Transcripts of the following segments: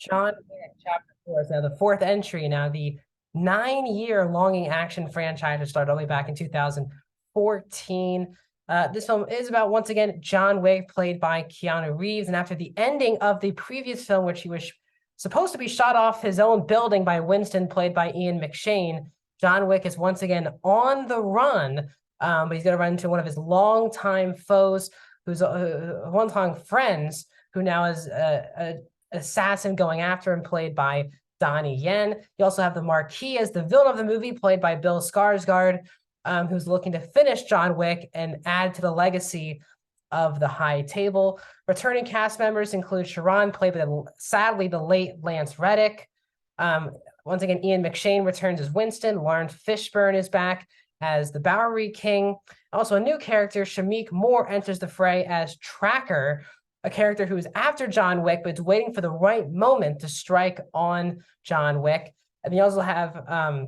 John Wick Chapter 4 is now the fourth entry. Now, the 9-year longing action franchise that started all the way back in 2014. This film is about, once again, John Wick, played by Keanu Reeves. And after the ending of the previous film, which he was supposed to be shot off his own building by Winston, played by Ian McShane, John Wick is once again on the run. But he's going to run into one of his longtime foes, who's one-time friends, who now is a assassin going after him, played by Donnie Yen. You also have the Marquis as the villain of the movie, played by Bill Skarsgård, who's looking to finish John Wick and add to the legacy of the High Table. Returning cast members include Sharon, played by, sadly, the late Lance Reddick. Once again, Ian McShane returns as Winston. Lawrence Fishburne is back as the Bowery King. Also, a new character, Shamik Moore, enters the fray as Tracker, a character who is after John Wick, but is waiting for the right moment to strike on John Wick. And you also have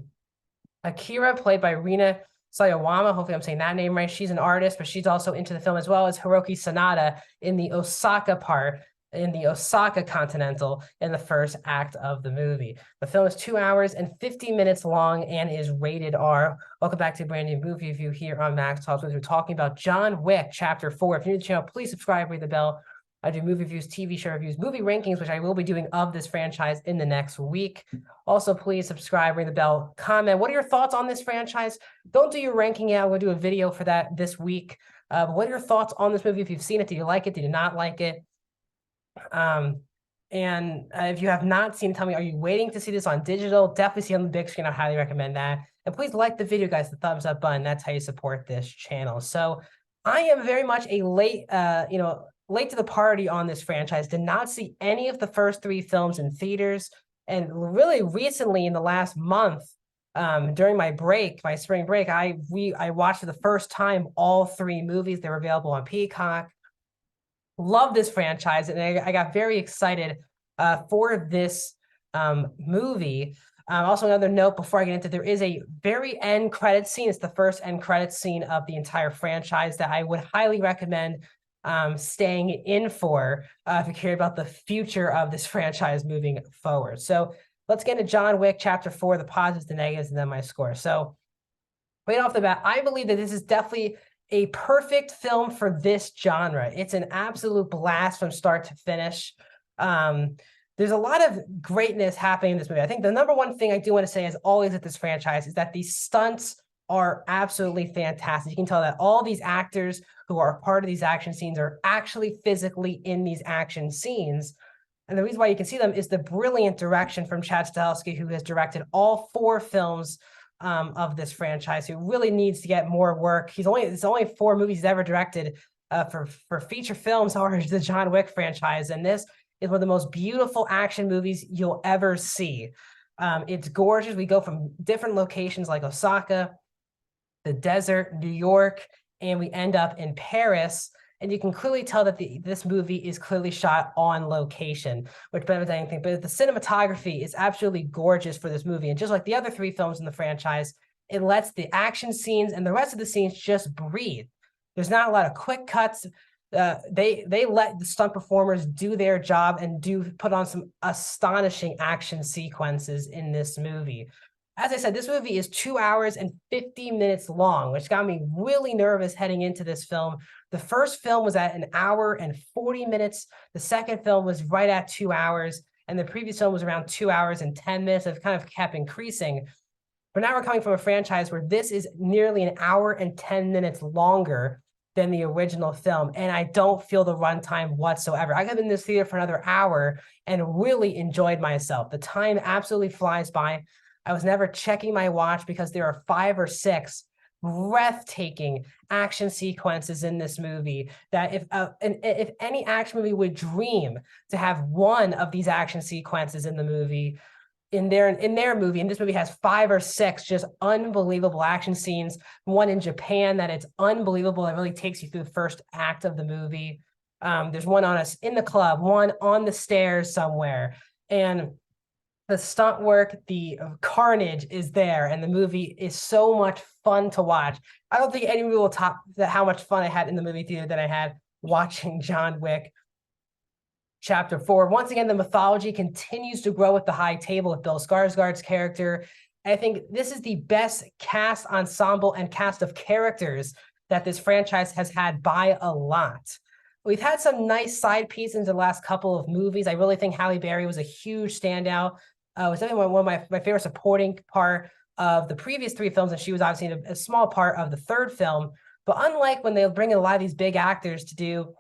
Akira, played by Rina Sayawama. Hopefully I'm saying that name right. She's an artist, but she's also into the film, as well as Hiroki Sanada in the Osaka part, in the Osaka Continental, in the first act of the movie. The film is 2 hours and 50 minutes long and is rated R. Welcome back to a brand new movie review here on Max Talks. We're talking about John Wick Chapter 4. If you're new to the channel, please subscribe, ring the bell. I do movie reviews, TV show reviews, movie rankings, which I will be doing of this franchise in the next week. Also, please subscribe, ring the bell, comment. What are your thoughts on this franchise? Don't do your ranking yet. I'm going to do a video for that this week. What are your thoughts on this movie? If you've seen it, did you like it? Did you not like it? If you have not seen it, tell me, are you waiting to see this on digital? Definitely see it on the big screen. I highly recommend that. And please like the video, guys, the thumbs up button. That's how you support this channel. So I am very much a late to the party on this franchise. Did not see any of the first 3 films in theaters. And really recently, in the last month, during my break, my spring break, I watched for the first time all 3 movies. They were available on Peacock. Love this franchise, and I got very excited for this movie. Also, another note before I get into it, there is a very end credit scene. It's the first end credit scene of the entire franchise that I would highly recommend staying in for if you care about the future of this franchise moving forward. So let's get into John Wick Chapter 4, the positives, the negatives, and then my score. So right off the bat, I believe that this is definitely a perfect film for this genre. It's an absolute blast from start to finish. There's a lot of greatness happening in this movie. I think the number one thing I do want to say, as always at this franchise, is that these stunts are absolutely fantastic. You can tell that all these actors who are part of these action scenes are actually physically in these action scenes. And the reason why you can see them is the brilliant direction from Chad Stahelski, who has directed all 4 films of this franchise, who really needs to get more work. It's only 4 movies he's ever directed for feature films, or the John Wick franchise. And this is one of the most beautiful action movies you'll ever see. It's gorgeous. We go from different locations like Osaka, the desert, New York, and we end up in Paris. And you can clearly tell that this movie is clearly shot on location, which better than anything. But the cinematography is absolutely gorgeous for this movie. And just like the other 3 films in the franchise, it lets the action scenes and the rest of the scenes just breathe. There's not a lot of quick cuts. They let the stunt performers do their job and put on some astonishing action sequences in this movie. As I said, this movie is 2 hours and 50 minutes long, which got me really nervous heading into this film. The first film was at 1 hour and 40 minutes. The second film was right at 2 hours. And the previous film was around 2 hours and 10 minutes. It kind of kept increasing. But now we're coming from a franchise where this is nearly 1 hour and 10 minutes longer than the original film. And I don't feel the runtime whatsoever. I got in this theater for another hour and really enjoyed myself. The time absolutely flies by. I was never checking my watch because there are 5 or 6 breathtaking action sequences in this movie that if any action movie would dream to have one of these action sequences in the movie, in their movie, and this movie has 5 or 6 just unbelievable action scenes. One in Japan that it's unbelievable. It really takes you through the first act of the movie. There's one on us in the club, one on the stairs somewhere, and the stunt work, the carnage is there, and the movie is so much fun to watch. I don't think any movie will top how much fun I had in the movie theater that I had watching John Wick Chapter 4. Once again, the mythology continues to grow with the high table with Bill Skarsgård's character. I think this is the best cast ensemble and cast of characters that this franchise has had by a lot. We've had some nice side pieces in the last couple of movies. I really think Halle Berry was a huge standout. It was definitely one of my favorite supporting part of the previous 3 films, and she was obviously a small part of the 3rd film. But unlike when they bring in a lot of these big actors to do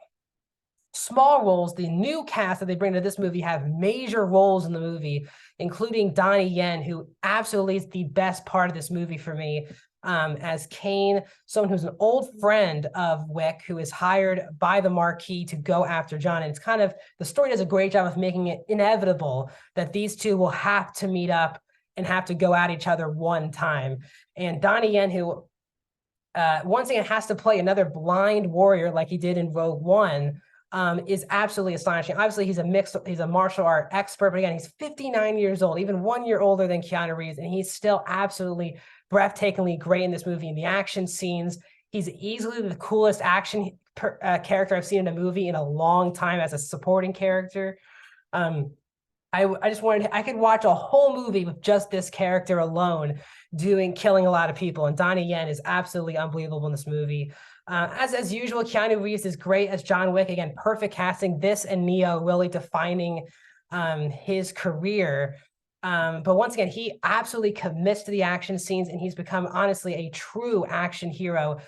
small roles, the new cast that they bring to this movie have major roles in the movie, including Donnie Yen, who absolutely is the best part of this movie for me, as Kane, someone who's an old friend of Wick, who is hired by the Marquis to go after John. And it's kind of, the story does a great job of making it inevitable that these two will have to meet up and have to go at each other one time. And Donnie Yen, who once again has to play another blind warrior like he did in Rogue One, is absolutely astonishing. Obviously, he's a martial art expert, but again, he's 59 years old, even 1 year older than Keanu Reeves, and he's still absolutely breathtakingly great in this movie. In the action scenes, he's easily the coolest action character I've seen in a movie in a long time as a supporting character. I just wanted, I could watch a whole movie with just this character alone killing a lot of people, and Donnie Yen is absolutely unbelievable in this movie. As usual, Keanu Reeves is great as John Wick. Again, perfect casting. This and Neo really defining his career. But once again, he absolutely commits to the action scenes, and he's become, honestly, a true action hero.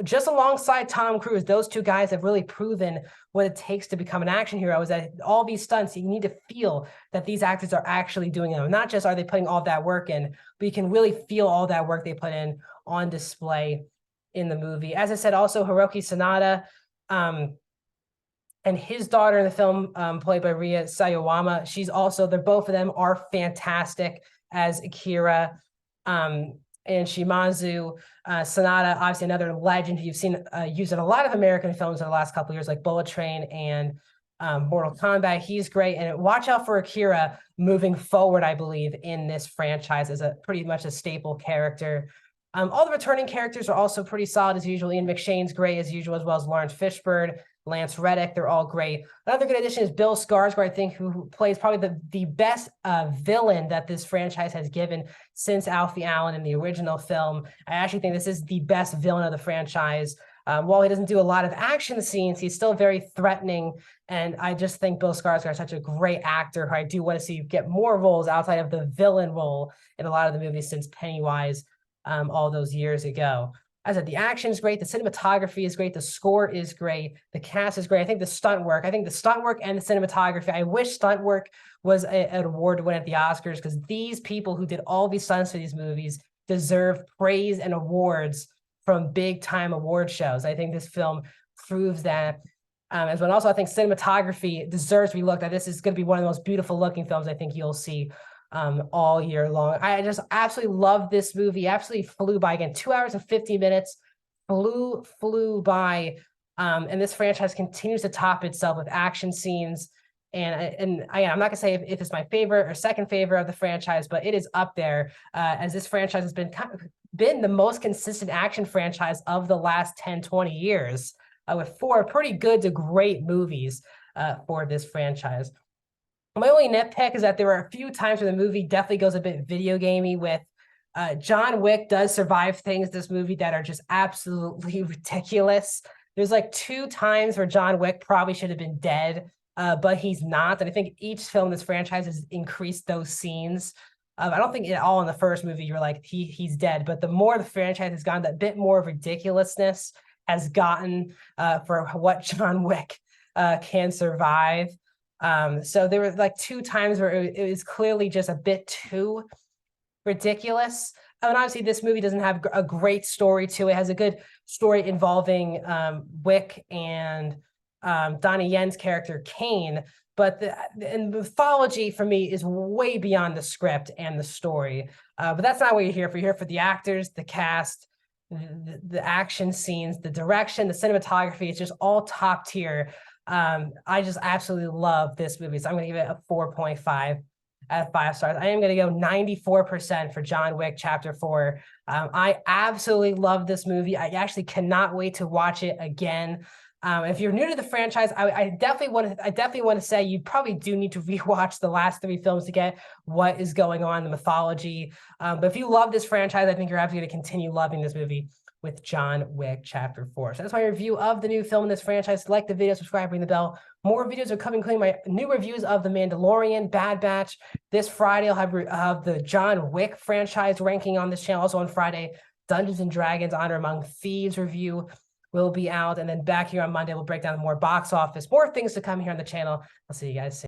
Just alongside Tom Cruise, those 2 guys have really proven what it takes to become an action hero, is that all these stunts, you need to feel that these actors are actually doing them. Not just are they putting all that work in, but you can really feel all that work they put in on display in the movie. As I said, also Hiroki Sanada and his daughter in the film, played by Ria Sayawama. They're both of them are fantastic as Akira and Shimazu. Sanada, obviously another legend who you've seen used in a lot of American films in the last couple of years, like Bullet Train and Mortal Kombat. He's great. And watch out for Akira moving forward, I believe, in this franchise as a pretty much a staple character. All the returning characters are also pretty solid as usual. Ian McShane's great as usual, as well as Lawrence Fishburne, Lance Reddick. They're all great. Another good addition is Bill Skarsgård, I think, who plays probably the best villain that this franchise has given since Alfie Allen in the original film. I actually think this is the best villain of the franchise. While he doesn't do a lot of action scenes, he's still very threatening. And I just think Bill Skarsgård is such a great actor who I do want to see get more roles outside of the villain role in a lot of the movies since Pennywise all those years ago. As I said, the action is great. The cinematography is great. The score is great. The cast is great. I think the stunt work and the cinematography. I wish stunt work was an award to win at the Oscars, because these people who did all these stunts for these movies deserve praise and awards from big time award shows. I think this film proves that. As well, also I think cinematography deserves to be looked at. This is going to be one of the most beautiful looking films I think you'll see all year long. I just absolutely love this movie. Absolutely flew by. Again, 2 hours and 50 minutes flew by. And this franchise continues to top itself with action scenes. And I'm not gonna say if it's my favorite or second favorite of the franchise, but it is up there, as this franchise has been the most consistent action franchise of the last 10, 20 years, with 4 pretty good to great movies for this franchise. My only nitpick is that there are a few times where the movie definitely goes a bit video gamey with John Wick does survive things in this movie that are just absolutely ridiculous. There's like 2 times where John Wick probably should have been dead, but he's not. And I think each film in this franchise has increased those scenes. I don't think at all in the first movie you're like, he's dead. But the more the franchise has gone, that bit more of ridiculousness has gotten for what John Wick can survive. So there were like 2 times where it was clearly just a bit too ridiculous. And obviously this movie doesn't have a great story to it. It has a good story involving Wick and Donnie Yen's character Kane, but the mythology for me is way beyond the script and the story. But that's not what you're here for. You're here for the actors, the cast, the action scenes, the direction, the cinematography. It's just all top tier. I just absolutely love this movie. So I'm going to give it a 4.5 out of 5 stars. I am going to go 94% for John Wick Chapter 4. I absolutely love this movie. I actually cannot wait to watch it again. If you're new to the franchise, I definitely want to say you probably do need to rewatch the last 3 films to get what is going on in the mythology. But if you love this franchise, I think you're absolutely going to continue loving this movie with John Wick Chapter 4. So that's my review of the new film in this franchise. Like the video, subscribe, ring the bell. More videos are coming, including my new reviews of The Mandalorian, Bad Batch. This Friday, I'll have the John Wick franchise ranking on this channel. Also on Friday, Dungeons & Dragons Honor Among Thieves review will be out. And then back here on Monday, we'll break down more box office, more things to come here on the channel. I'll see you guys soon.